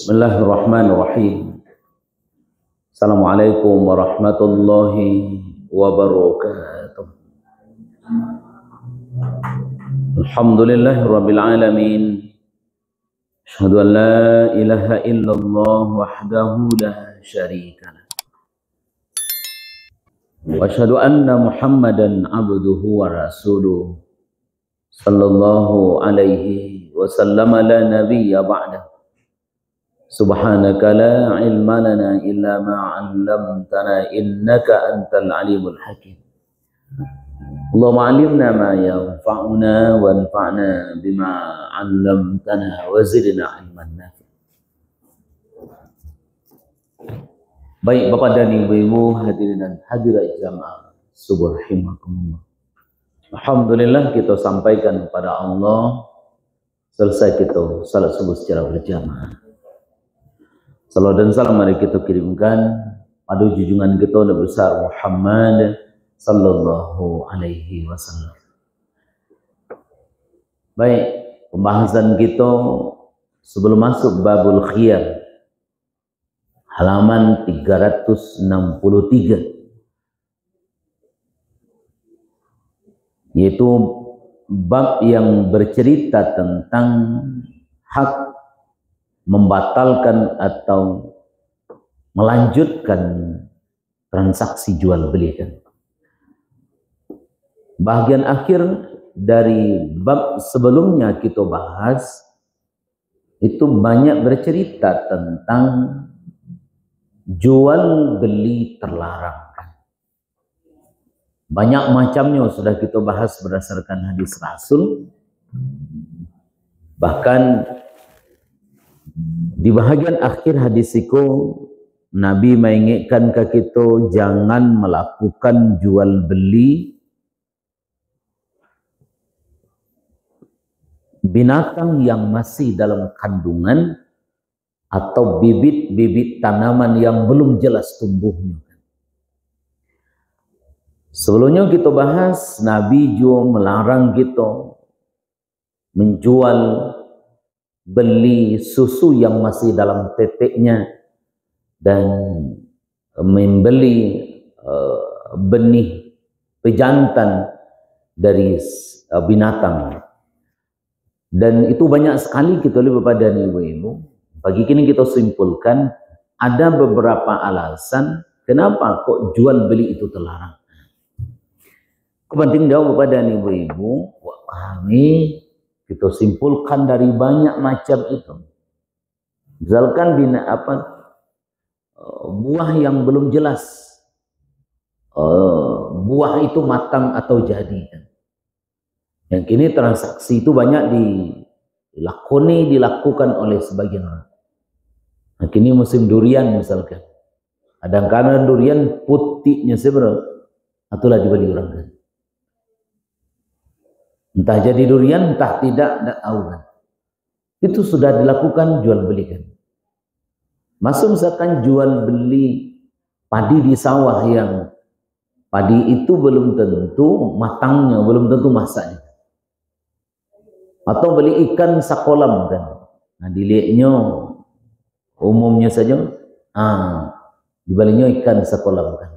Bismillahirrahmanirrahim. Assalamualaikum warahmatullahi wabarakatuh. Alhamdulillahirabbil alamin. Asyhadu an la ilaha illallah wahdahu la syarikalah. Wa asyhadu anna Muhammadan abduhu wa rasuluh. Sallallahu alaihi wasallam la nabiyya ba'da. Subhanaka la ilma lana illa ma 'allamtana innaka antal alimul hakim. Allahumma 'allimna ma yanfa'una wanfa'na bima 'allamtana wa zidna 'ilman nafi'. Baik Bapak dan Ibu hadirin dan hadirat jamaah subhanakumullah. Alhamdulillah kita sampaikan kepada Allah selesai kita salat subuh secara berjamaah. Salam dan salam mari kita kirimkan pada junjungan kita Nabi besar Muhammad sallallahu alaihi wasallam. Baik, pembahasan kita sebelum masuk babul khiyar halaman 363, yaitu bab yang bercerita tentang hak membatalkan atau melanjutkan transaksi jual beli kan. Bagian akhir dari bab sebelumnya kita bahas itu banyak bercerita tentang jual beli terlarang. Banyak macamnya sudah kita bahas berdasarkan hadis Rasul. Bahkan di bahagian akhir hadis itu Nabi mengingatkan ke kita jangan melakukan jual beli binatang yang masih dalam kandungan atau bibit-bibit tanaman yang belum jelas tumbuhnya. Sebelumnya kita bahas Nabi juga melarang kita menjual beli susu yang masih dalam teteknya dan membeli benih pejantan dari binatang, dan itu banyak sekali kita lihat pada ibu-ibu. Pagi kini kita simpulkan ada beberapa alasan kenapa kok jual beli itu terlarang. Kepenting jawab kepada ibu-ibu, kami kita simpulkan dari banyak macam itu. Misalkan buah yang belum jelas, buah itu matang atau jadi. Yang kini transaksi itu banyak dilakukan oleh sebagian orang. Nah, kini musim durian misalkan. Kadang-kadang durian putihnya seberapa, itulah dibeli orang kan. Entah jadi durian, entah tidak tahu kan. Itu sudah dilakukan jual beli kan. Masuk misalkan jual beli padi di sawah yang padi itu belum tentu matangnya, belum tentu masaknya. Atau beli ikan sakolam kan. Nah dilihatnya umumnya saja, dibelinya ikan sakolam kan.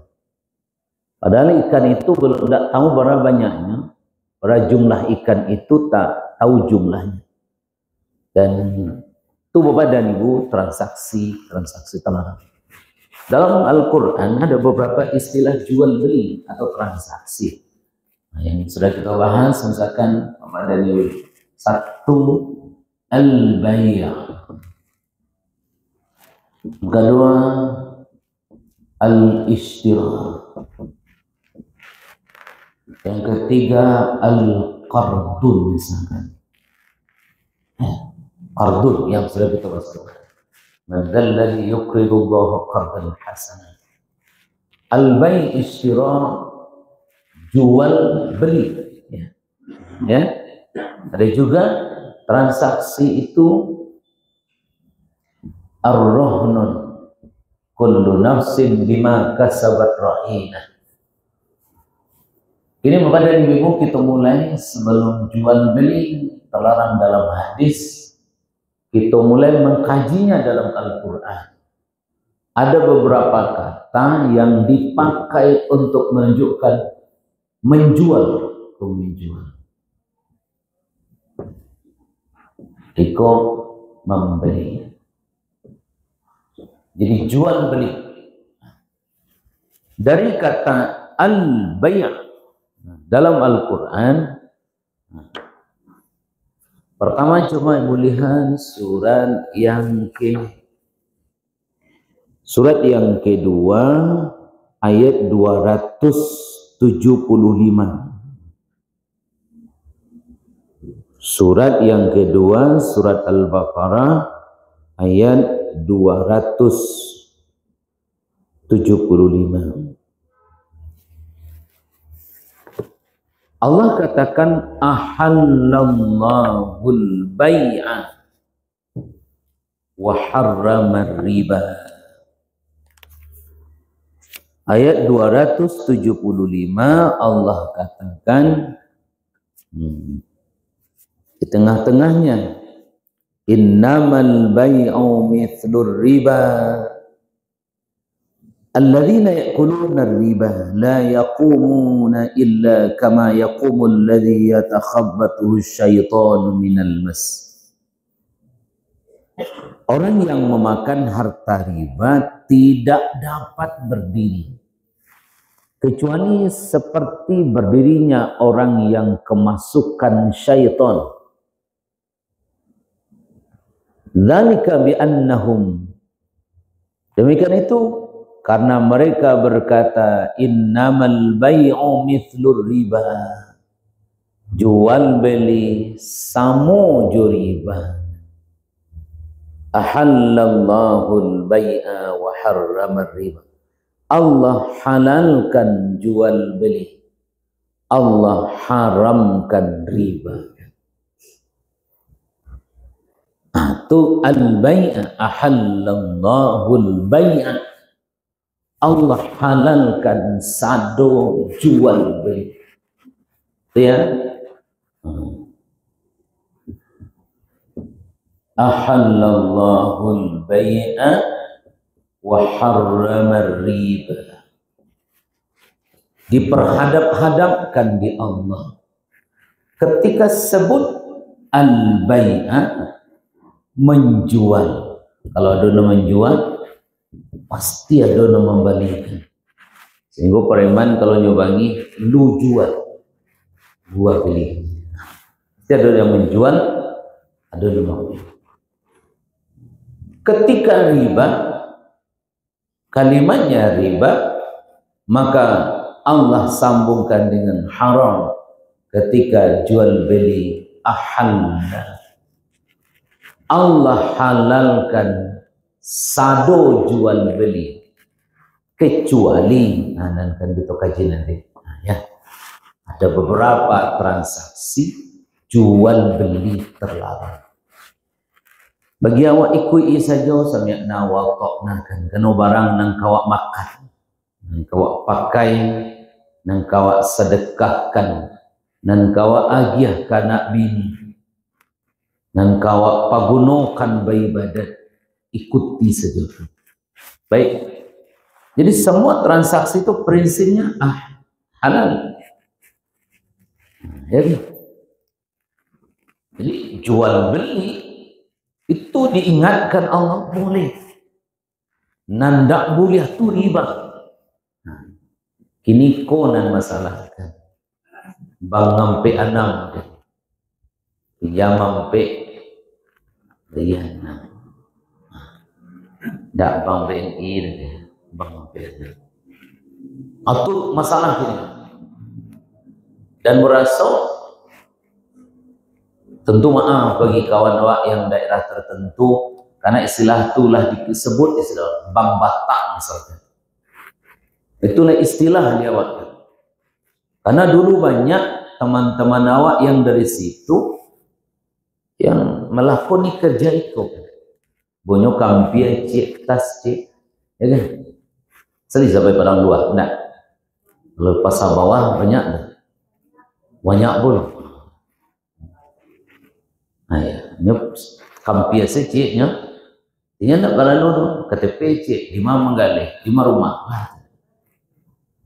Padahal ikan itu belum tidak tahu berapa banyaknya. Pada jumlah ikan itu tak tahu jumlahnya. Dan itu Bapak dan Ibu transaksi terlarang. Dalam Al-Quran ada beberapa istilah jual beli atau transaksi. Nah, yang sudah kita bahas misalkan Bapak dan Ibu. Satu, al-bay'. Kedua, al-ishtira. Yang ketiga al-qardun misalkan. Qardun yang sudah kita bahas. Man dzalladzi yuqridu Allaha qardan hasanan. Al-bay' isyra, jual beli. Ya. Ada juga transaksi itu ar-rahnun. Kullu nafsin bima kasabat rahina. Ini Bapak dan Ibu kita mulai sebelum jual beli terlarang dalam hadis. kita mulai mengkajinya dalam Al-Quran, ada beberapa kata yang dipakai untuk menunjukkan menjual. Iko membeli. Jadi jual beli. Dari kata al-bay' dalam Al-Quran, pertama cuma ibu lihat surat yang kedua ayat 275. Surat yang kedua, surat Al-Baqarah ayat 275. Allah katakan ahallallahul bai'a wa harramar riba. Ayat 275 Allah katakan di tengah-tengahnya, innamal bai'u mithlur riba alladzina ya'kuluna riba la yaqumuna illa kama yaqumul ladzi yatakhabbathu asyaitanu minal mas. Orang yang memakan harta riba tidak dapat berdiri kecuali seperti berdirinya orang yang kemasukan syaitan. Dzalika biannahum, demikian itu karena mereka berkata innamal bai'u mithlur riba, jual beli sama jo riba. Ahallallahul bai'a wa harramar riba. Allah halalkan jual beli, Allah haramkan riba. Itu al-bai'a, ahallallahul bai'a, Allah halalkan sado jual beli. Ya, ahallallahul bai'a wa harramar riba. Diperhadap-hadapkan di Allah ketika sebut al-bai'a, menjual. Kalau ada nama menjual, pasti ada nama membalikan. Sehingga preman kalau nyobangi, lu jual, gua beli. Pasti ada yang menjual, ada yang membeli. Ketika riba, kalimatnya riba, maka Allah sambungkan dengan haram. Ketika jual beli, ahalla, Allah halalkan sado jual beli kecuali nanti kita kaji nanti. Ya, ada beberapa transaksi jual beli terlarang. Bagi awak ikui saja sampai nawa kok nakan kena barang nang kawak makan, nang kawak pakai, nang kawak sedekahkan, nang kawak agiah kanak bini, nang kawak pagunokan beribadat, ikuti saja. Baik. Jadi semua transaksi itu prinsipnya halal. Jadi jual beli itu diingatkan Allah boleh. Nandak boleh tu riba. Kini konan masalah kan. Bang ngampe anam. Ya mampe dia dak bang BNI bang BNI atau masalah ini dan merasa tentu maaf bagi kawan awak yang daerah tertentu karena istilah itulah disebut istilah bang Batak misalnya, itulah istilah dia awak karena dulu banyak teman-teman awak yang dari situ yang melakoni kerja itu bonyo kampia cik tas cik ya kan seli sampai padang luar enggak kalau pasar bawah banyak pun nah ya nyup kampia seciknya dia nak balalu tu KTP cik 5 menggalih 5 rumah.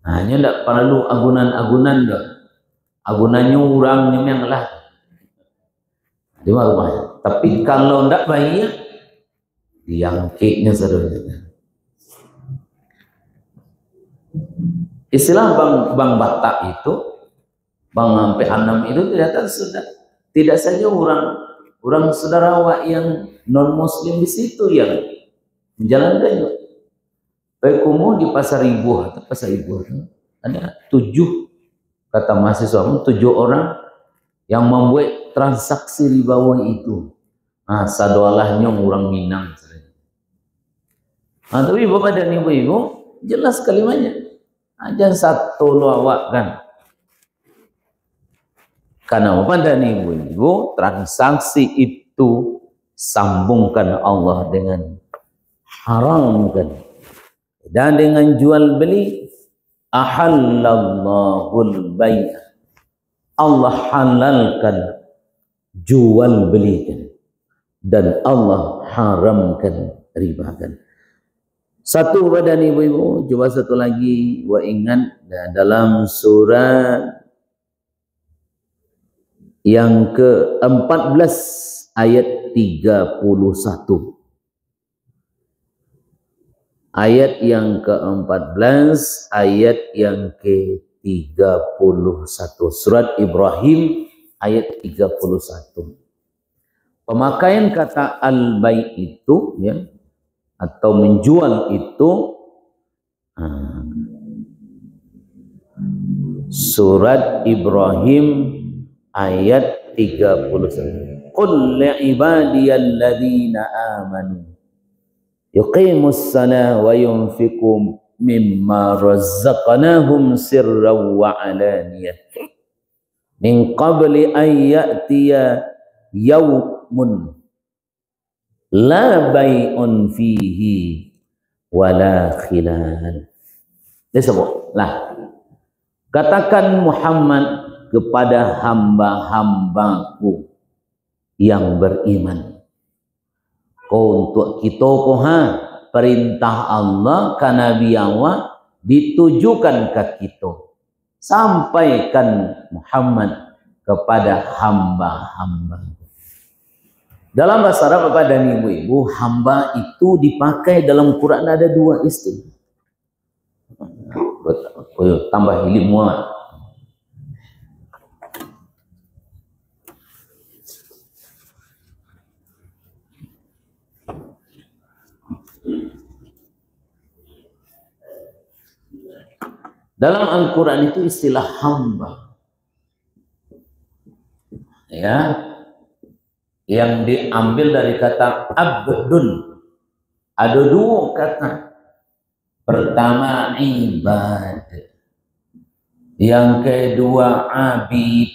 Hanya nak balalu agunan-agunan dah. Agunannya orangnya yang lah 5 rumah. Tapi kalau ndak bayar diangkitnya saudara. Istilah bang Batak itu, bang sampai 6 itu ternyata sudah tidak saja orang saudara awak yang non muslim di situ yang menjalankannya. Pekumu di Pasar Ibu atau Pasar Ibu ada 7 kata mahasiswa 7 orang yang membuat transaksi di bawah itu. Nah, sadualahnya orang Minang. Nah, tapi bapak dan ibu-ibu jelas kalimatnya. Aja satu lo awak kan. Karena bapak dan ibu-ibu transaksi itu sambungkan Allah dengan haramkan. Dan dengan jual beli ahallallahul bai'a. Allah halalkan jual belikan dan Allah haramkan riba kan. Satu badan ibu-ibu, coba satu lagi wa ingat dalam surat yang ke-14 ayat 31. Ayat yang ke-14 ayat yang ke-31 surat Ibrahim ayat 31. Pemakaian kata al-bai' itu ya atau menjual itu surat Ibrahim ayat 31. Qul li'ibadiyalladzina amanu yuqimus salah wa yunfiqu mimma razzaqnahum sirran wa alaniyah min qabli an ya'tiya yawmun la bai'un fihi wala khilal. Dia sebut lah, katakan Muhammad kepada hamba-hambaku yang beriman. Kau untuk kita perintah Allah ke Nabi awak ditujukan ke kita. Sampaikan Muhammad kepada hamba-hamba. Dalam bahasa Arab Bapak dan Ibu-ibu, hamba itu dipakai dalam Quran ada 2 istilah. Tambah ilmu. Dalam Al-Quran itu istilah hamba. Ya. Yang diambil dari kata abdun. Ada 2 kata. Pertama ibad. Yang kedua abid.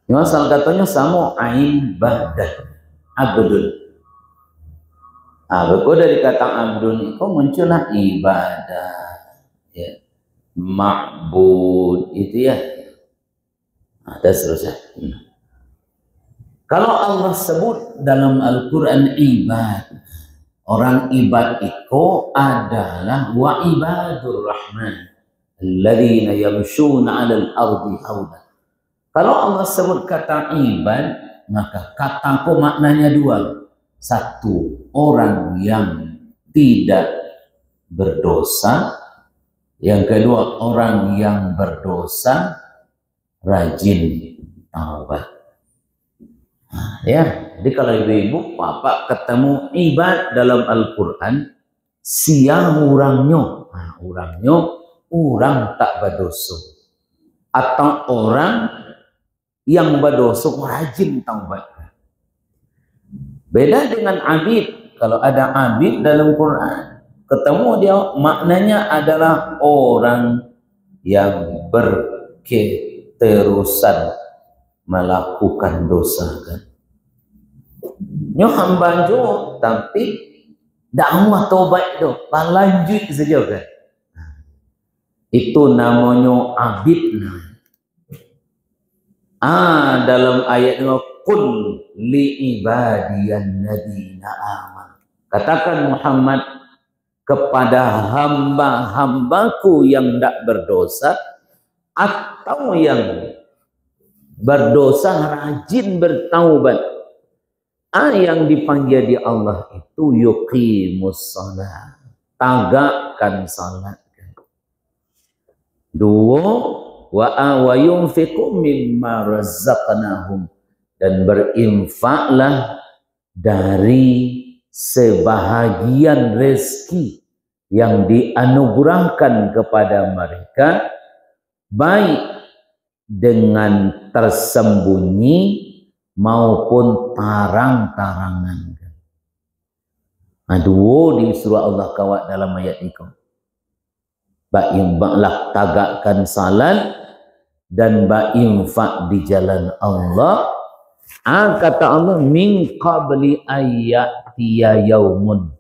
Yang asal katanya sama ibadah. Abdun. Begitu dari kata abdun itu muncullah ibadah. Ya. Ma'bud itu ya. Ada seterusnya. Kalau Allah sebut dalam Al-Quran ibad, orang ibad itu adalah wa ibadur rahman alladzina yamshuna 'alal ardi hauda. Kalau Allah sebut kata ibad, maka kataku maknanya 2. 1, orang yang tidak berdosa. Yang kedua, orang yang berdosa rajin taubat. Ya, jadi kalau ibu-ibu, bapak ketemu ibad dalam Al-Quran, siang orangnya, orang tak berdosa, atau orang yang berdosa rajin taubat. Beda dengan abid. Kalau ada abid dalam Quran, ketemu dia maknanya adalah orang yang berketerusan melakukan dosa kan. Nyo hamba jo tapi dakwah taubat tu lanjut saja kan. Itu namanya abid. Dalam ayat qul li ibadiyan ladina aman. Katakan Muhammad kepada hamba-hambaku yang tidak berdosa atau yang berdosa rajin bertaubat. Yang dipanggil di Allah itu yuqimus salat, tagakkan salat. Dua, wa yunfiqu mimma razzaqnahum, dan berinfaklah dari sebahagian rezeki yang dianugerahkan kepada mereka, baik dengan tersembunyi maupun tarang-tarangan. Aduh, di surah Allah kawat dalam ayat itu. Ba'infak tagakkan salat dan ba'infak di jalan Allah. Kata Allah, min qabli ayyatiya yaumun.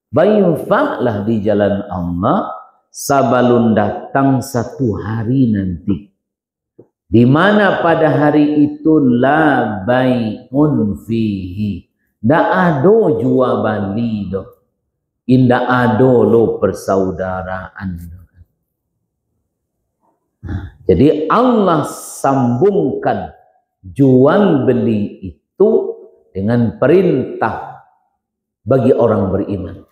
Ba'infaklah di jalan Allah sabalun datang satu hari nanti, di mana pada hari itu la bai'un fihi, ndak ado jual beli do, indak ado lo persaudaraan do. Jadi Allah sambungkan jual beli itu dengan perintah bagi orang beriman.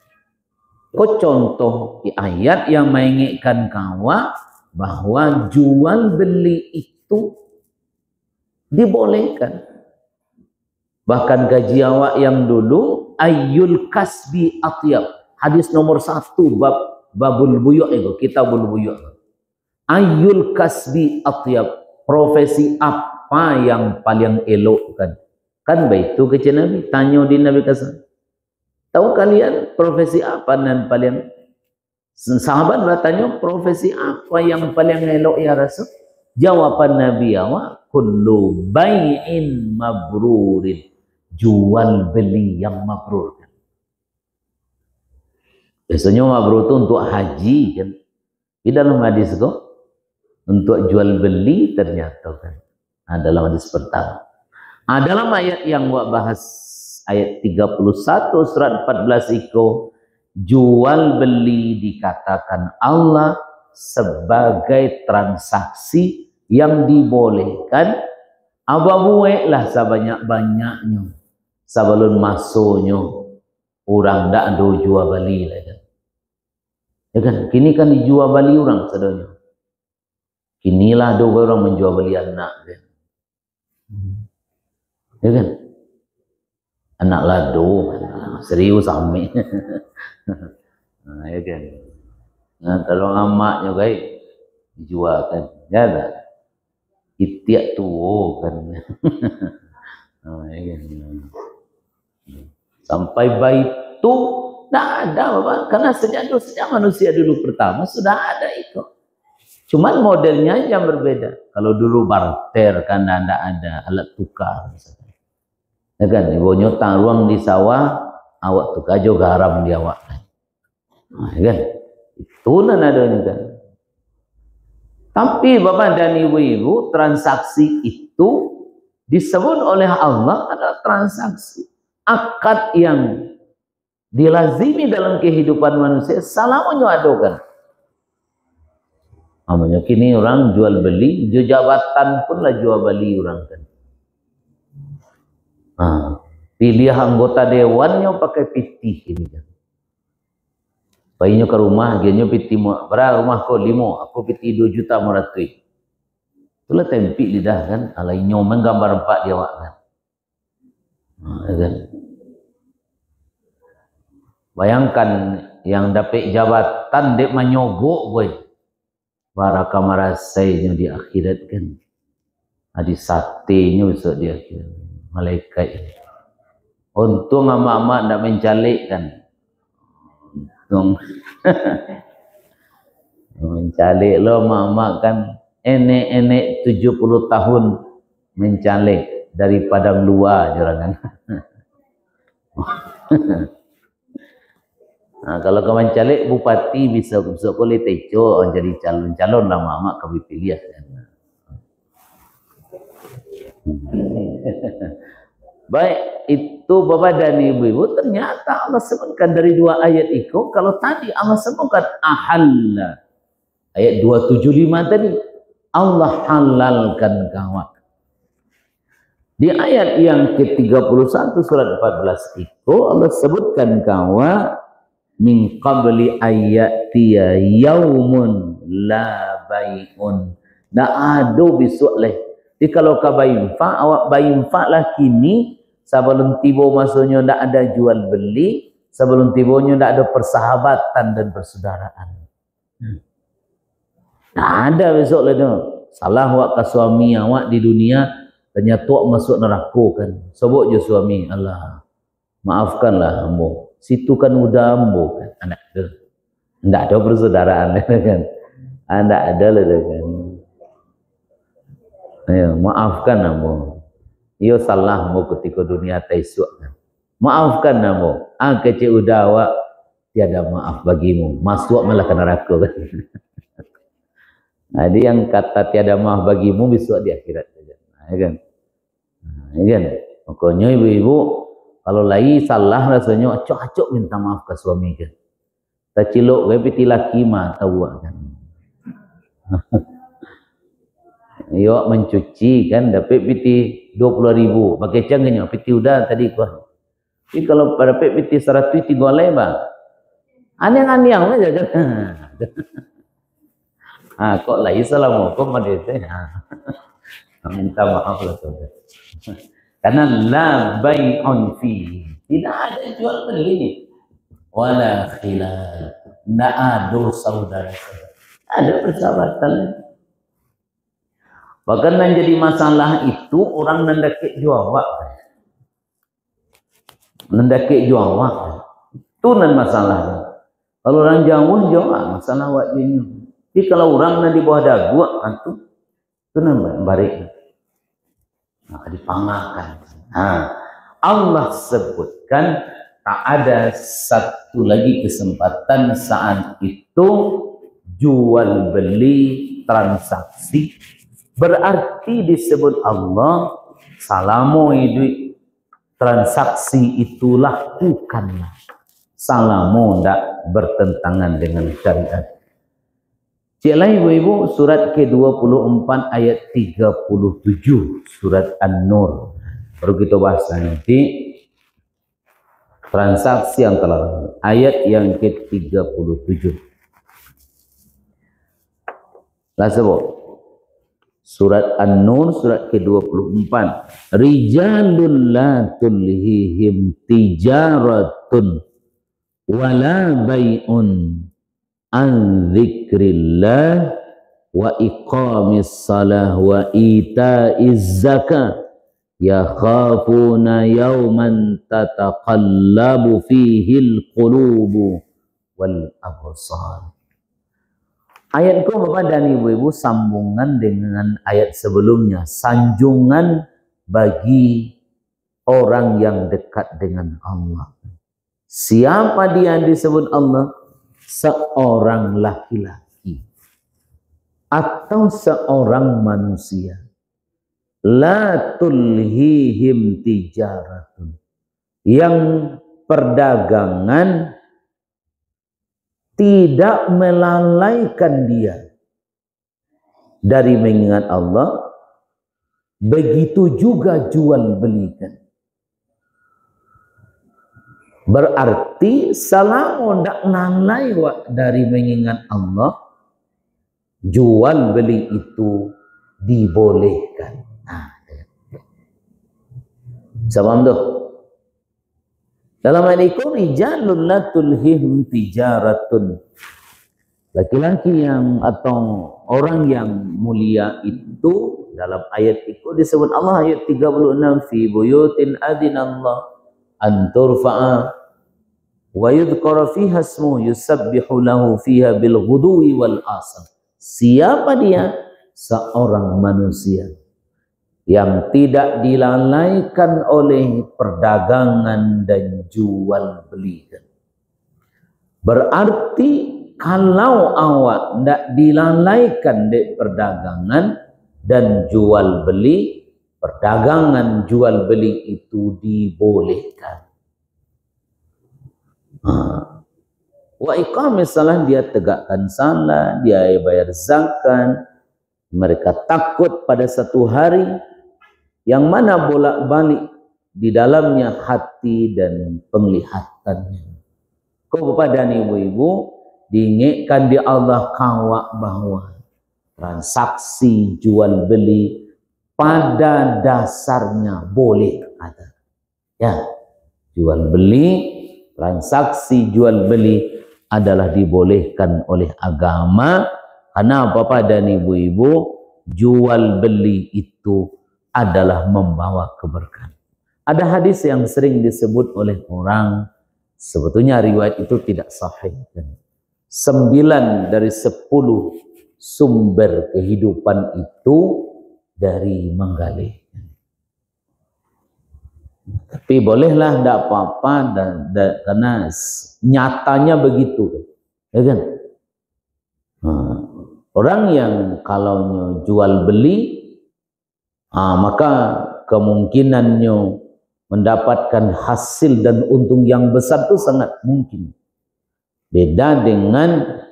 Kau contoh di ayat yang mengingatkan kawa bahwa jual beli itu dibolehkan. Bahkan gaji awak yang dulu, ayyul kasbi atyab, hadis nomor 1 babul buyuk itu, kitabul buyuk. Ayyul kasbi atyab, profesi apa yang paling elok kan begitu ke Nabi, tanya di Nabi kasih. Tahu kalian profesi apa yang paling, sahabat bertanya, profesi apa yang paling elok ya Rasul? Jawaban Nabi awak, kullu bai'in mabrurin, jual beli yang mabrur. Biasanya mabrur itu untuk haji kan. Di dalam hadis kok untuk jual beli ternyata kan. Dalam hadis pertama. Dalam ayat yang wak bahas ayat 31 surat 14 itu, jual beli dikatakan Allah sebagai transaksi yang dibolehkan. Ababuek lah sebanyak-banyaknya sebelum masuknya orang tak ada jual beli lah kan. Ya kan, kini kan dijual beli orang sedanya. Kinilah ada orang menjual beli anak kan. Ya kan, anak lado serius ame. Ya kan. Nah, kalau amaknya guys dijual kan, ya tak? Itiak tuo kan. Ya kan. Sampai bayi itu tidak ada Bapak, karena sejak manusia dulu pertama sudah ada itu. Cuman modelnya yang berbeda. Kalau dulu barter kan tidak ada alat tukar. Ya kan, ibunya taruang di sawah, awak tukar juga garam di awak. Nah, ya kan, itu nan adanya kan. Tapi Bapak dan Ibu-ibu, transaksi itu disebut oleh Allah adalah transaksi akad yang dilazimi dalam kehidupan manusia, selamanya ada kan. Namanya kini orang jual beli, jabatan pun lah jual beli orang kan. Pilih anggota dewannya pakai pitih ini kan. Bayinya ke rumah, dia pitih berapa rumah kau 5, aku pitih 2 juta meratui. Itulah tempik lidah kan, alai nyomen gambar 4 dia wak kan. Kan. Bayangkan yang dapat jabatan dek menyogok boy. Baraka marasainya di akhirat kan. Adi satenya besok di akhirat. Malaikat. Untung ama-ama tidak mencalik kan. Untung. Mencalik lo ama-ama kan. Enek-enek 70 tahun mencalik dari padang luar jangan. Nah, kalau kau mencalik bupati bisa boleh teco jadi calon lama-lama kami pilih kan. Baik, itu Bapak dan Ibu-ibu, ternyata Allah sebutkan dari dua ayat itu. Kalau tadi Allah sebutkan ahalla, ayat 275 tadi, Allah halalkan kawan. Di ayat yang ke-31 surat 14 itu Allah sebutkan kawan, min qabli ayatiya yaumun la bai'un. Dah ada besok leh. Jadi kalau ka bayinfa, awak bayinfa lah kini, sebelum tiba masanya ndak ada jual beli, sebelum tibanya ndak ada persahabatan dan persaudaraan. Nah, ada besok lah tu. Salah awak ke suami awak di dunia, ternyata awak masuk neraka kan. Sebut je suami, Allah, maafkanlah ambo. Situ kan udah ambo kan. Anak tu. Ndak ada persaudaraan kan. Ndak ada lah kan. Ya, maafkan ambo. Yo salah ambo ketika dunia taisuk kan. Maafkan ambo. Kecil udah awak tiada maaf bagimu. Masuk malah ke neraka kan. Jadi yang kata tiada maaf bagimu besok di akhirat saja. Ya kan? Ya kan? Makanya ibu-ibu kalau lagi salah rasanya acok-acok minta maaf ke suami kan. Tak cilok ke piti laki mah tahu kan. Yo mencuci kan dapat piti 20.000 pakai canggihnya piti udah tadi kau. Tapi kalau pada piti 100 tiga leba. Aneh-aneh aja kan. Kok lagi assalamualaikum madete. Minta maaf lah saudara. Karena la bai'un fi. Tidak ada jual beli. Wala khilal. Tidak ada saudara-saudara. Ada persahabatan. Bahkan yang jadi masalah itu orang nendakik juawak. Nendakik juawak. Itu nan masalahnya. Kalau orang jauh masalah wajibnya. Jadi kalau orang di bawah dagu itu nan barik. Nah, dipangakan. Allah sebutkan tak ada satu lagi kesempatan saat itu jual beli transaksi. Berarti disebut Allah salamu itu transaksi itu lakukanlah. Salamu tidak bertentangan dengan syariat. Cila ibu-ibu surat ke-24 ayat 37 surat An-Nur. Baru kita bahas nanti transaksi yang terlarang. Ayat yang ke-37. Lah sebut. Surat An-Nur surat ke-24. Rijalun la tulhihim tijaratun wala bai'un an dzikrillah wa iqamis salah wa ita'iz zakah yakhafuna yawman tataqallabu fihil qulubu wal absar. Ayat itu Bapak dan Ibu-ibu sambungan dengan ayat sebelumnya. Sanjungan bagi orang yang dekat dengan Allah. Siapa dia yang disebut Allah? Seorang laki-laki. Atau seorang manusia. La tulhihim tijaratun. Yang perdagangan tidak melalaikan dia dari mengingat Allah, begitu juga jual belikan. Berarti selama tidak lalai dari mengingat Allah, jual beli itu dibolehkan. Sebab tu dalam ayat itu rijalun la tulhihim tijaratun. Laki-laki yang atau orang yang mulia itu dalam ayat itu disebut Allah ayat 36 fi buyutin adzinallah an turfa'a wa yudhkara fiha ismuhu yusabbihu lahu fiha bil ghudwi wal asal. Siapa dia? Seorang manusia yang tidak dilalaikan oleh perdagangan dan jual beli. Berarti kalau awak tidak dilalaikan di perdagangan dan jual beli, perdagangan jual beli itu dibolehkan. Wa iqamis salah, dia tegakkan salat, dia bayar zakat. Mereka takut pada satu hari yang mana bolak-balik di dalamnya hati dan penglihatannya. Kau bapak dan ibu-ibu, diingatkan di Allah kawak bahwa transaksi jual beli pada dasarnya boleh ada. Ya, jual beli, transaksi jual beli adalah dibolehkan oleh agama. Karena bapak dan ibu-ibu, jual beli itu adalah membawa keberkahan. Ada hadis yang sering disebut oleh orang, sebetulnya riwayat itu tidak sahih. 9 dari 10 sumber kehidupan itu dari menggali. Tapi bolehlah, tidak apa-apa, karena nyatanya begitu, ya kan? Orang yang kalau jual beli, maka kemungkinannya mendapatkan hasil dan untung yang besar itu sangat mungkin. Beda dengan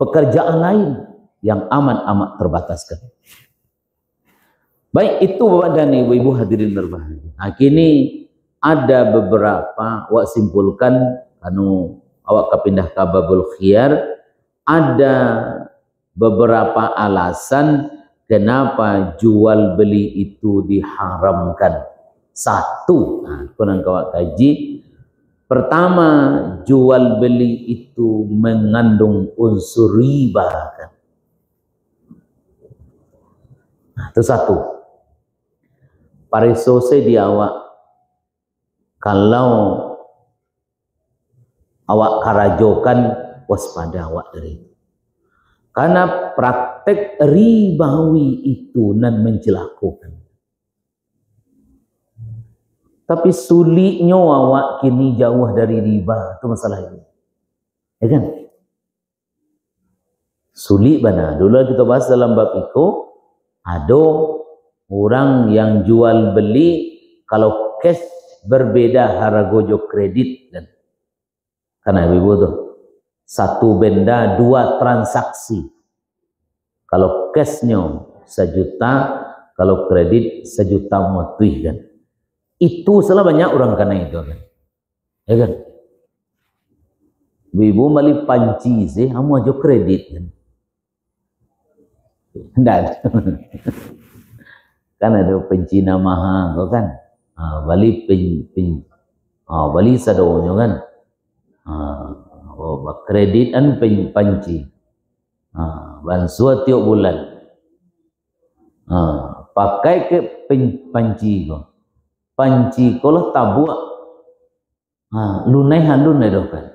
pekerjaan lain yang amat-amat terbataskan. Baik, itu bapak dan ibu-ibu hadirin berbahagia. Kini ada beberapa, awak simpulkan, anu awak kepindah ke babul khiyar, ada beberapa alasan kenapa jual beli itu diharamkan. Satu, kurang kawak kaji. Pertama, jual beli itu mengandung unsur riba. Itu satu. Parisose di awak, kalau awak karajokan, waspada awak dari itu. Karena praktek ribawi itu nan mencelakukan. Tapi sulitnya awak kini jauh dari riba, itu masalah ini. Ya kan? Sulit mana? Dulu kita bahas dalam bab itu, ada orang yang jual beli, kalau cash berbeda harga kredit. Dan karena ibu tuh, satu benda dua transaksi. Kalau cashnya 1 juta, kalau kredit 1 juta mutih kan. Itu salah banyak orang karena itu kan. Ya kan? Ibu mali panci sih, kamu aja kredit kan. Enggak. Kan ada pencina mahal kan. Bali bali sadonya kan. Kredit dan panci. Bansuat tiap bulan. Pakai ke panci kau. Panci kalau tabuak, lunai handun dah kan.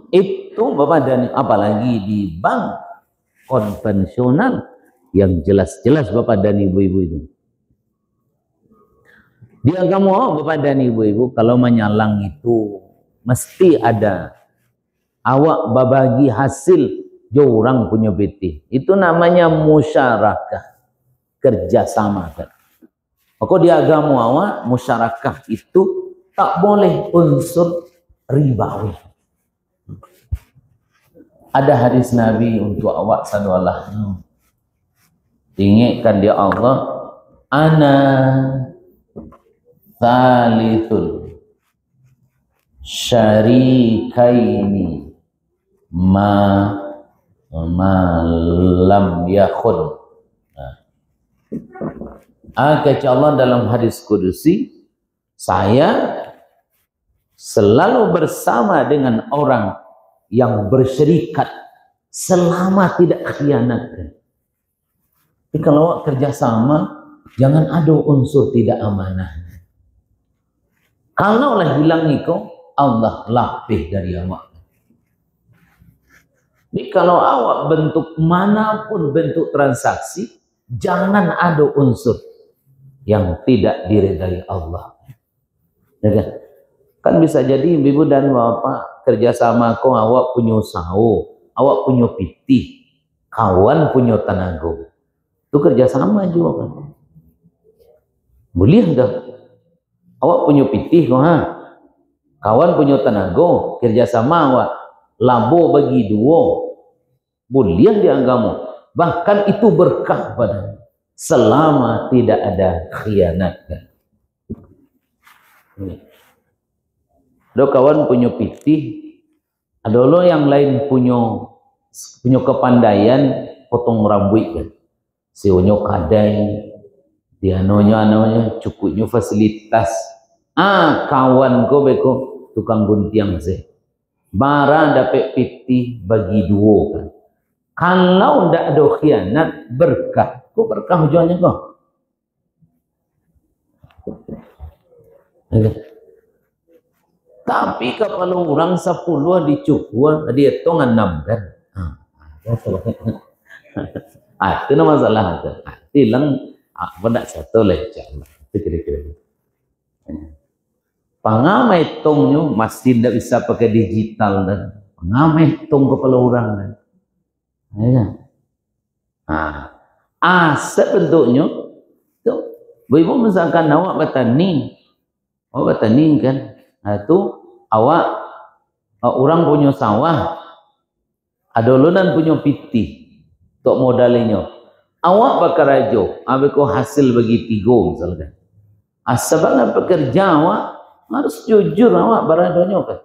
Itu bapak dan apalagi di bank konvensional yang jelas-jelas bapak dan ibu-ibu itu. Di agama bapak dan ibu-ibu kalau menyalang itu mesti ada awak babagi hasil orang punya PT. Itu namanya musyarakah, kerjasama kan. Maka di agama awak musyarakah itu tak boleh unsur ribawi. Ada hadis Nabi untuk awak sadwalah. Ingatkan dia Allah, ana thalithul syarikaini lam yakhun. Kata Allah dalam hadis kudusi, saya selalu bersama dengan orang yang bersyirikat selama tidak khianat. Tapi kalau kerjasama, jangan ada unsur tidak amanah. Kalau lah hilang itu, Allah lapih dari awak. Jadi kalau awak bentuk manapun bentuk transaksi, jangan ada unsur yang tidak diridai Allah. Ya kan? Kan bisa jadi ibu dan bapak kerjasama kau, awak punya usaha, awak punya pitih. kawan punya tenaga. Itu kerjasama juga kan. Boleh dah. Awak punya pitih kau ha. Kawan punya tenaga, kerjasama awak. Labo bagi dua. Boleh di agama. Bahkan itu berkah pada selama tidak ada khianat. Ada kawan punya pitih, ada lo yang lain punya kepandaian potong rambut kan. Sionyo kadai, dia anonya cukupnya fasilitas. Kawan ko beko tukang guntiang se. Bara dapat pitih bagi dua kan. Kalau ndak ada khianat berkah, kok berkah hujannya kok. Tapi kalau orang 10 dicukuh, dia hitung 6 kan. Itu nama masalah tu. Hilang apa nak satu lecah. Itu kira-kira. Pengamai hitungnya masih tidak bisa pakai digital dan pengamai hitung kepala orang dan. Sebentuknya tu, ibu misalkan awak bertani kan, itu awak orang punya sawah, ada lunan punya pitih, untuk modalnya, awak bakar aja, abeko hasil bagi 3 misalkan. Sebab pekerja awak harus jujur awak beradonya kan.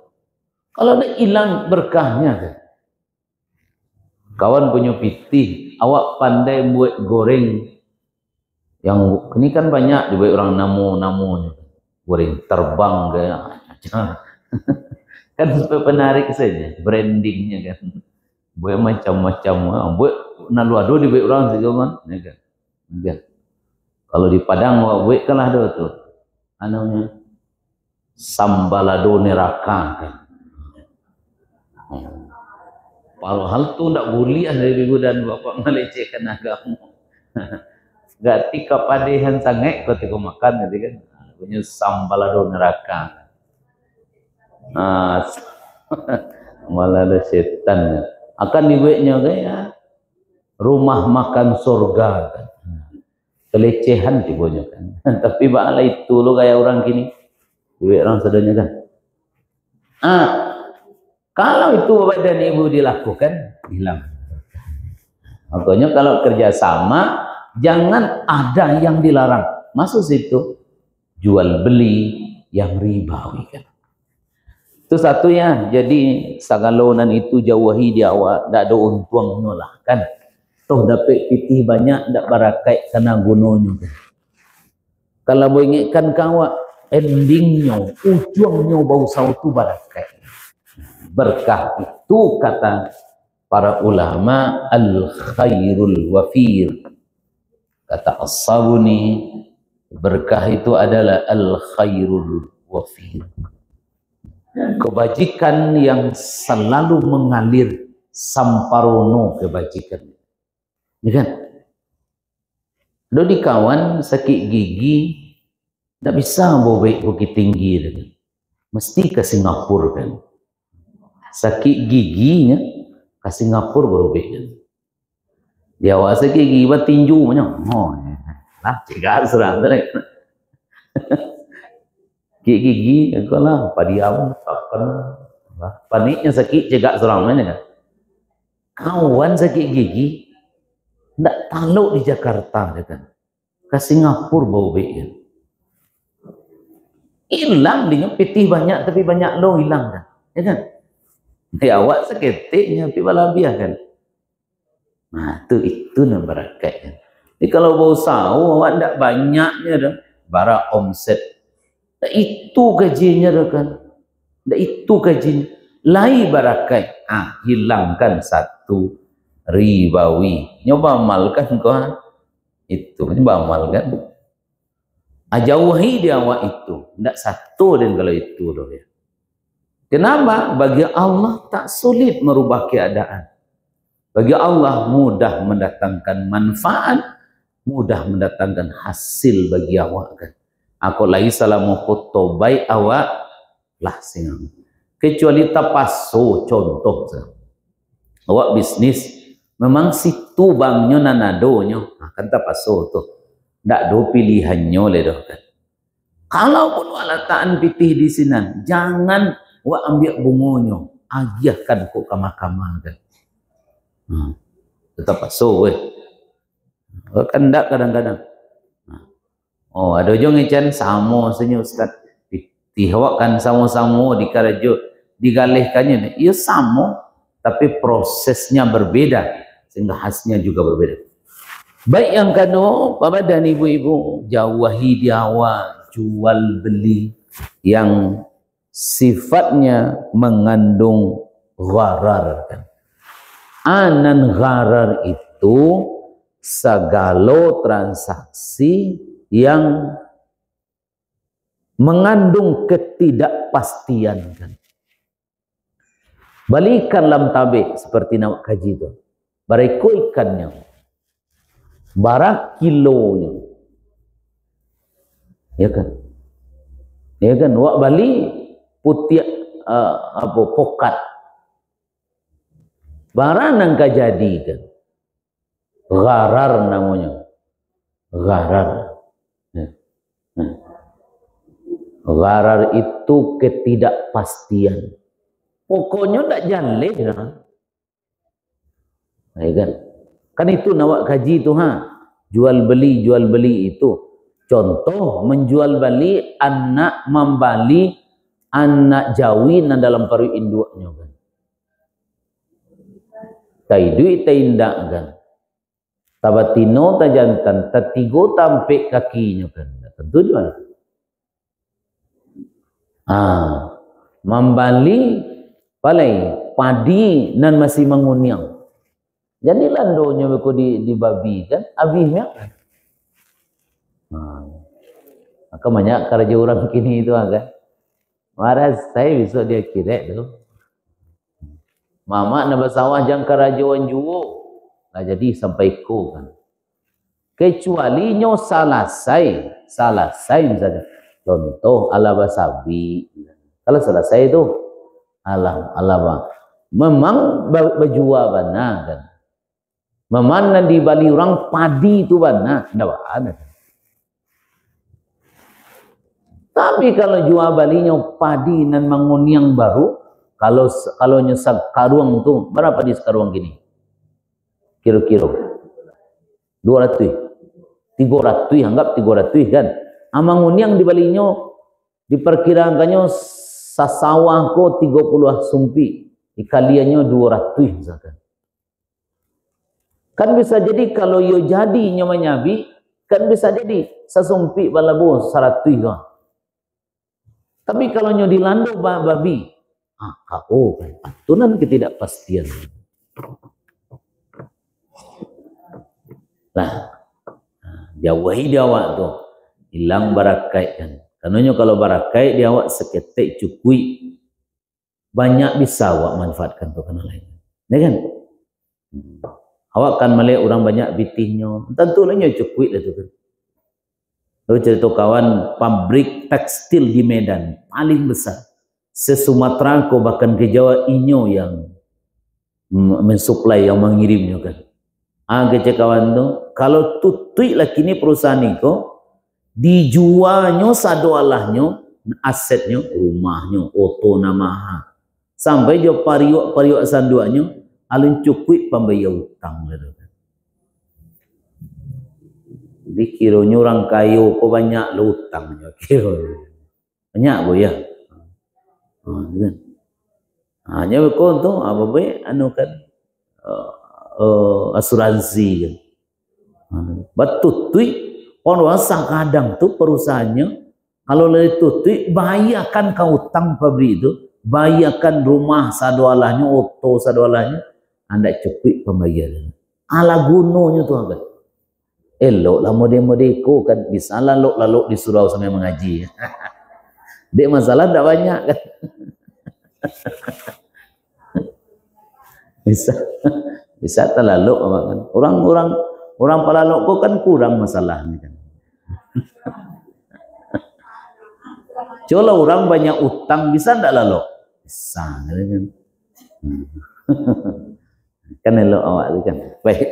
Kalau ada hilang berkahnya kan. Kawan punya pitih, awak pandai buat goreng. Yang ini kan banyak dibuat orang namo-namonya. Goreng terbang kayak kan supaya penarik saja brandingnya kan. Buat macam-macam, buat nalu-ado dibuat orang juga kan. Kalau di Padang buat kalah ada tu. Namanya sambalado neraka kan. Kalau hal tu tak boleh dari ibu dan bapak melecehkan agama. Gati kepadehan sangat ketika makan nanti kan. Punya sambalado neraka. Malah ada setan. Akan dibuatnya kayak rumah makan surga kan. Kelecehan dibuatnya kan. Tapi bakal itu lo kayak orang kini. Dibuat orang sadanya kan. Kalau itu bapak dan ibu dilakukan, hilang. Makanya kalau kerjasama, jangan ada yang dilarang. Masuk situ, jual beli yang ribawi kan. Itu satunya. Jadi sagalonan itu jauhi dia awak, tidak ada untung lah kan. Toh dapat pitih banyak, tidak barakai karena gunanya kan. Kalau mau ingatkan kawak, endingnya, ujungnya bau sautu barakai. Berkah itu kata para ulama al-khairul wafir. Kata As-Sabuni, berkah itu adalah al-khairul wafir. Kebajikan yang selalu mengalir samparono kebajikan. Ya kan? Lo di kawan sakit gigi, tidak bisa bawa bukit tinggi kan? Mesti ke Singapura kan. Sakit giginya ke Singapura baru beda. Dia awak sakit gigi buat tinju macam. Lah cegah serang tu. Gigi kau lah padiam apa? Paniknya sakit cegah serang mana kan? Kawan sakit gigi tak taluk di Jakarta kan. Ke Singapura baru beda. Hilang dia pitih banyak tapi banyak lo hilang kan. Ya kan? Ya awak seketiknya tapi balabiah kan. Nah itu nak berakat kan. Jadi kalau bau sawo awak tak banyaknya dah. Bara omset. Tak itu gajinya dah kan. Tak itu gajinya. Lai barakat. Hilangkan satu ribawi. Nyoba amalkan kau. Itu nyoba amalkan. Jauhi dia awak itu. Tak satu dan kalau itu dah ya. Kenapa? Bagi Allah tak sulit merubah keadaan. Bagi Allah mudah mendatangkan manfaat, mudah mendatangkan hasil bagi awak kan. Aku lagi salamu foto baik awak lah singang. Kecuali tapaso contoh. Awak bisnis memang situ bangnya nanadonyo, kan tak paso tuh, ndak do pilihannya le doh kan. Kalaupun walataan pitih di sinan, jangan wa ambil bungonyo, agiahkan kok kamar-kamar kan. Tetap paso weh. Kan ndak kadang-kadang. Oh, ada jo ngecen samo senyo Ustaz. Dihawakkan samo-samo di karajo digalihkannya. Iya samo, tapi prosesnya berbeda sehingga khasnya juga berbeda. Baik yang kedua, Bapak dan Ibu-ibu, jauhi diawa jual beli yang sifatnya mengandung gharar kan. Anan gharar itu segala transaksi yang mengandung ketidakpastian kan. Balikan lam tabe seperti nak kaji itu. Bareko ikannya, barak kilonya, ya kan? Ya kan? Wak bali putih apa pokat, barang nang kajadi kan? Gharar namanya, gharar. Gharar itu ketidakpastian. Pokoknya tak jaleh kan. Ya kan? Kan itu nawak kaji itu jual beli itu. Contoh menjual beli anak membali anak jawi na dalam paru induknya kan. Taidui taindak kan. Tabatino tajantan tatigo tampe kakinya kan. Tentu jual. Membali palai padi nan masih menguniang. Jadi landonya beku di babi kan, abihnya. Maka banyak kerja orang kini itu kan. Marah saya bisa dia kira tu. Mama na basawah jang kerajuan juo. Nah, jadi sampai ko kan. Kecuali nyo salasai misalnya. Contoh ala basabi. Kalau selesai itu alaba. Memang bajua bana kan. Memang di Bali orang padi itu bana, ndak ada. Tapi kalau jual balinya padi dan manguniang baru, kalau nyesek karuang tu berapa di sekarang gini? Kira-kira 200, 300, anggap 300 kan? Amanguniang di balinya diperkirakannya sasawah ko 30 sumpi, dikaliannya 200 misalkan. Kan bisa jadi kalau yo jadi nyabi, kan bisa jadi sasumpi balabu 100 kan. Tapi kalau nyo dilando babi, kau kan atunan ketidakpastian. Nah, jauhi dia awak tu, hilang barakai kan. Karena kalau barakai dia awak seketik cukui, banyak bisa awak manfaatkan tu kena lain. Ya kan? Awak kan melihat orang banyak bitihnya, tentu lainnya cukui lah tu kan. Lalu cerita kawan pabrik tekstil di Medan paling besar se-Sumatera ko bahkan ke Jawa inyo yang mensuplai yang mengirimnya kan. Kece kawan tu kalau tutui lah kini perusahaan itu dijualnya sadoalahnya asetnya rumahnya oto namaha sampai jo pariok sanduannya alun cukui pembayar utang gitu. Jadi kironya orang kayu kok banyak lo utangnya kiro banyak bu ya. Hanya betul tu apa be anu kan asuransi kan. Batutui orang kadang tu perusahaannya kalau lebih tutui bayarkan kau utang pabrik itu, bayarkan rumah sadualahnya, oto sadualahnya, anda cukup pembayaran. Ala gunonya tu apa? Elok lah mode-modeko kan bisa lalu di surau sampai mengaji. Dek masalah tak banyak kan. bisa terlalu kan. Orang pelalok kok kan kurang masalahnya kan. Coba orang banyak utang bisa ndak lalu? Bisa kan. Kan elok awak tu kan. Baik.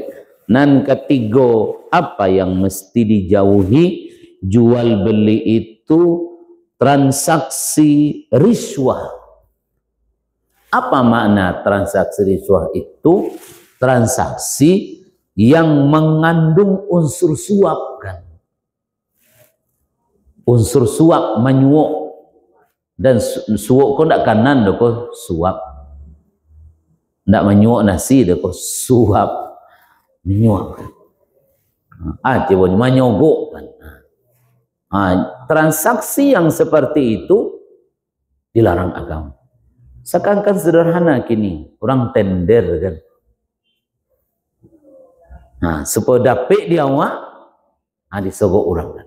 Nan ketiga, apa yang mesti dijauhi? Jual beli itu transaksi riswah. Apa makna transaksi riswah itu? Transaksi yang mengandung unsur suap kan. Unsur suap menyuap. Dan suap kau nak kanan dah kau suap. Nak menyuap nasi dah kau suap. Menyuap kan. Coba menyogok kan. Transaksi yang seperti itu dilarang agama. Sekarang kan sederhana kini. Orang tender kan. Supaya dapat dia awak, disogok orang kan.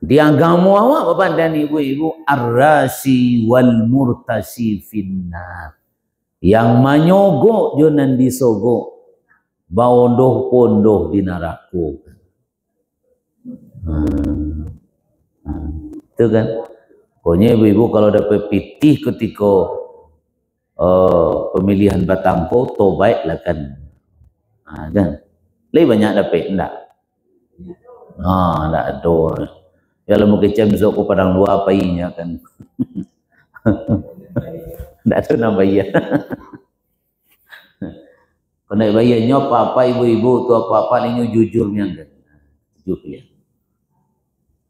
Di agama awak bapak dan ibu-ibu, ar-rashi wal murtashi finnar. Yang menyogok jangan disogok, baondoh pondoh di neraka. Itu kan. Pokoknya ibu-ibu kalau dapat pitih ketika pemilihan batangko, tobaiklah kan. Kan. Lebih banyak dapat enggak? Enggak ada. Ya mau kecam sok ko padang luar apa inya kan. Enggak ada nak bayar. Kalau nak bayarnya apa-apa ibu-ibu tu apa-apa ni jujur yang kan. Jujur ya.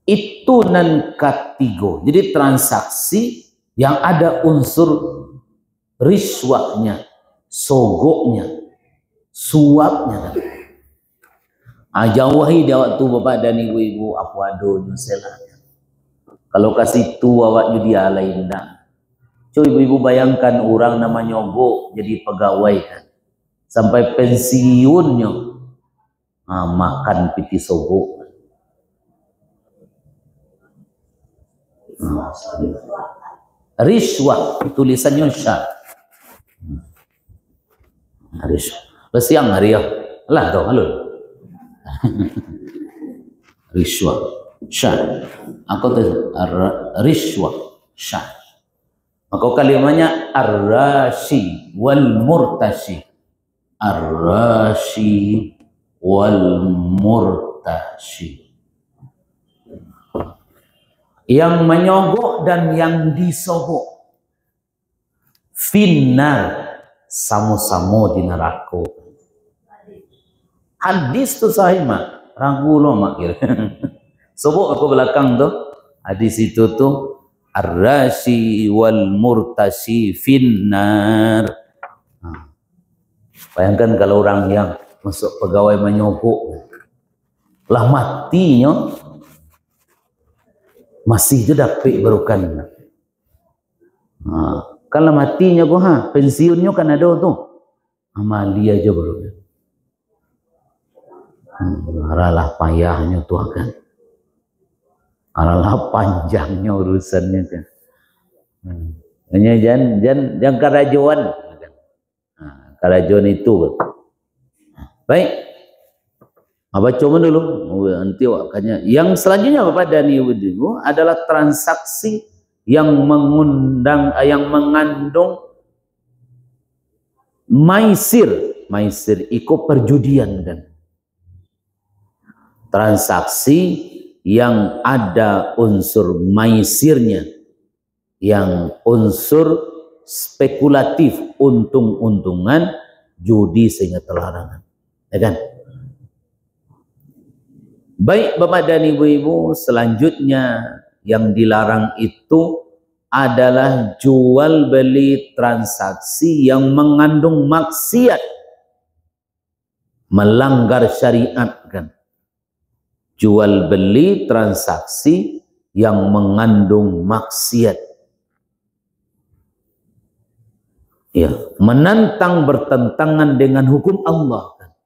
Itu nan ketiga. Jadi transaksi yang ada unsur riswahnya, sogoknya, suapnya kan. Jauhi dia waktu bapak dan ibu-ibu apa adonya selanya. Kalau kasih tu awak judi lain dah. Cuy ibu-ibu bayangkan orang nama nyogok jadi pegawai kan. Sampai pensiunnya makan piti sogok. Riswah tulisannya syah. Riswah. Siang hari ya. Lah tu halul. Riswah syah. Aku tu riswah syah. Maka kalimatnya ar-rashi wal murtashi. Ar-rashi wal murtashi. Yang menyogok dan yang disogok. Finnar, sama-sama di neraka. Hadis tu sahih mak, ragu lo mak kira. Sobok aku belakang tu, hadis itu tu ar-rashi wal murtashi finnar. Bayangkan kalau orang yang masuk pegawai menyogok, lah matinya masih je dapat berukan. Kalau matinya ko pensiunnya kan ada tu. Amalia je berukan. Aralah payahnya tu kan. Aralah panjangnya urusannya kan. Hanya jangan kerajuan. Kerajuan itu. Baik. Baca dulu. Nanti wakanya. Yang selanjutnya Bapak dan Ibu adalah transaksi yang mengandung maisir. Maisir itu perjudian kan. Transaksi yang ada unsur maisirnya, yang unsur spekulatif, untung-untungan, judi sehingga terlarangan, ya kan? Baik Bapak dan Ibu-ibu, selanjutnya yang dilarang itu adalah jual beli transaksi yang mengandung maksiat, melanggar syariat kan. Jual beli transaksi yang mengandung maksiat. Ya, menantang bertentangan dengan hukum Allah kan.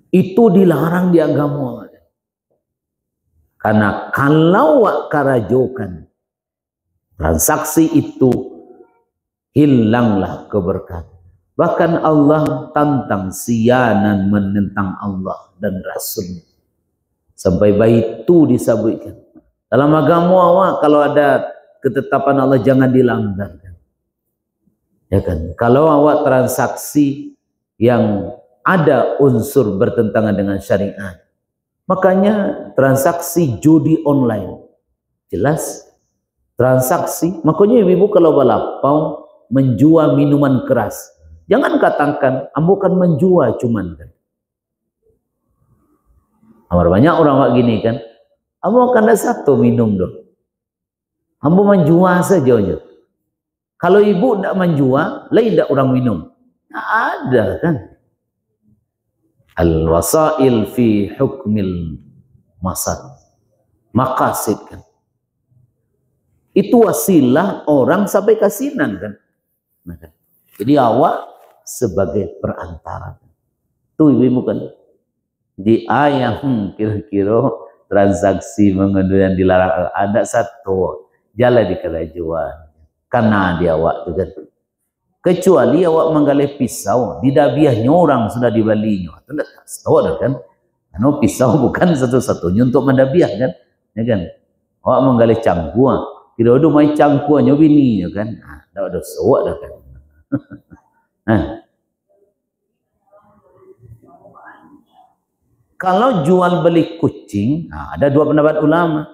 Itu dilarang di agama. Karena kalau wak karajokan transaksi itu, hilanglah keberkatan. Bahkan Allah tantang sianan menentang Allah dan Rasulnya. Sampai baitu disebutkan. Dalam agama awak kalau ada ketetapan Allah jangan dilanggar. Ya kan? Kalau awak transaksi yang ada unsur bertentangan dengan syariat, makanya transaksi judi online jelas transaksi. Makanya ibu kalau balapau menjual minuman keras, jangan katakan ambo kan menjual cuman kan. Amar banyak orang kayak gini kan, ambo kan ada satu minum dong, ambo menjual saja aja. Kalau ibu tidak menjual, lain tidak orang minum. Nah, ada kan. Al-wasail fi hukmil masad. Maqasid kan. Itu wasilah orang sampai kasinan kan. Nah, kan. Jadi awak sebagai perantara. Tuh ibu kan. Di ayat kira-kira transaksi mengenai yang dilarang ada satu jalan di kerajuan. Karena dia awak juga. Kecuali awak menggali pisau, di dabiahnya orang sudah dibalinya. Itu tidak tahu dah kan. Karena pisau bukan satu-satunya untuk mendabiah kan. Ya kan. Awak menggali cangkua, tidak ada main cangkuanya bininya kan. Nah, tidak ada sewak dah kan. Nah. Kalau jual beli kucing, nah, ada dua pendapat ulama.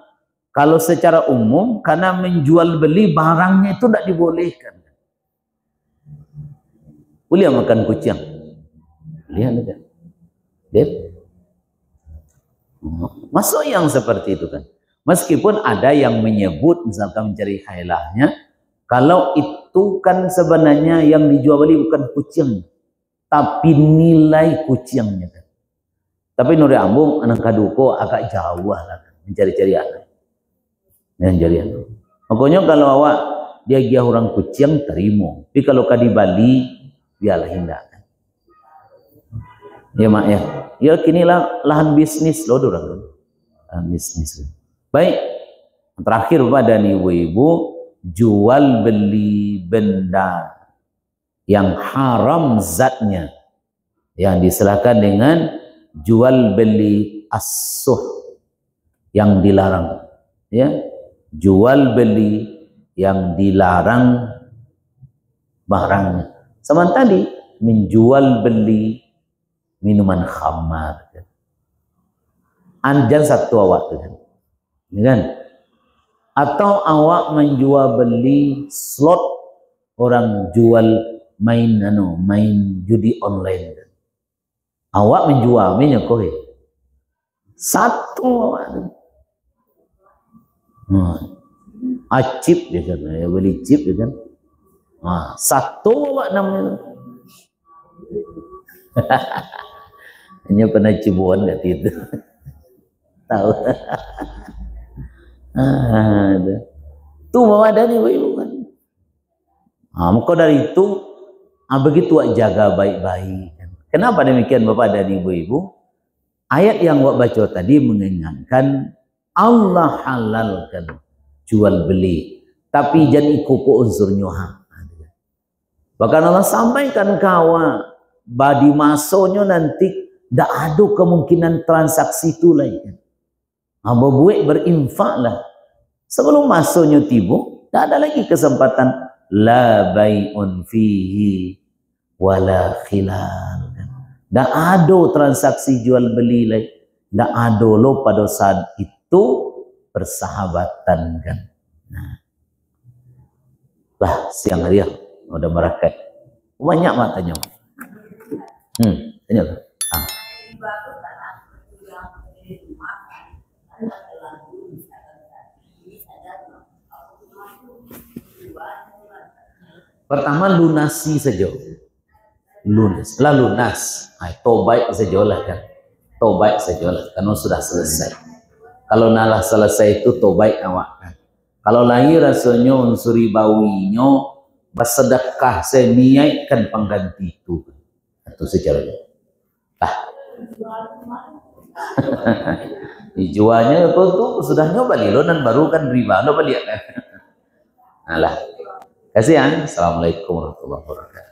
Kalau secara umum, karena menjual beli barangnya itu tidak dibolehkan. Boleh makan kucing? Lihat aja. Lihat. Masuk yang seperti itu kan. Meskipun ada yang menyebut, misalkan mencari hailahnya, kalau itu kan sebenarnya yang dijual beli bukan kucing, tapi nilai kucingnya kan. Tapi Nuri Ambung, anak kaduko agak jauh lah kan. Mencari-cari anak. Mencari anak. Makanya kalau awak dia gia orang kucing terima. Tapi kalau kadi Bali dialah hindarkan. Ya mak ya. Ya kinilah lahan bisnis loh dorang. Lahan bisnis. Baik. Terakhir pada nih ibu-ibu, jual beli benda yang haram zatnya yang diserahkan dengan jual beli as-suh yang dilarang, ya, jual beli yang dilarang barangnya. Sama tadi menjual beli minuman khamar. Anjan satu awak tu kan, ya kan? Atau awak menjual beli slot, orang jual main main judi online. Awak menjual minyak koi satu awak. Chip dia kan, ya beli chip dia kan. Satu awak namanya. Hanya pernah cibuan kat itu. Tahu. Tuh bawa dari ibu kan. Maka dari itu begitu awak jaga baik-baik. Kenapa demikian Bapak dan Ibu-ibu? Ayat yang awak baca tadi mengingatkan Allah halalkan jual beli, tapi jangan ikut unsur nyoha. Bahkan Allah sampaikan kawa badi masonya nanti tidak ada kemungkinan transaksi itu lagi. Buat berinfak lah. Sebelum masonya tiba, tidak ada lagi kesempatan la bai'un fihi wala khilal. Tak ada transaksi jual beli lagi. Tak ada lo pada saat itu persahabatan kan. Nah. Lah siang hari udah merakat. Banyak matanya. Tanya lah. Pertama lunasi saja. Lunas. Tobat sajalah kan. Tobat sajalah karena sudah selesai. Kalau nalah selesai itu tobat awak kan. Kalau lagi rasanya unsur ribawinya bersedekah saya niatkan pengganti itu. Itu sejarahnya. Dijualnya itu tuh sudah nyoba lilonan baru kan riba. Lo beli kan. Alah. Kasih ya. Assalamualaikum warahmatullahi wabarakatuh.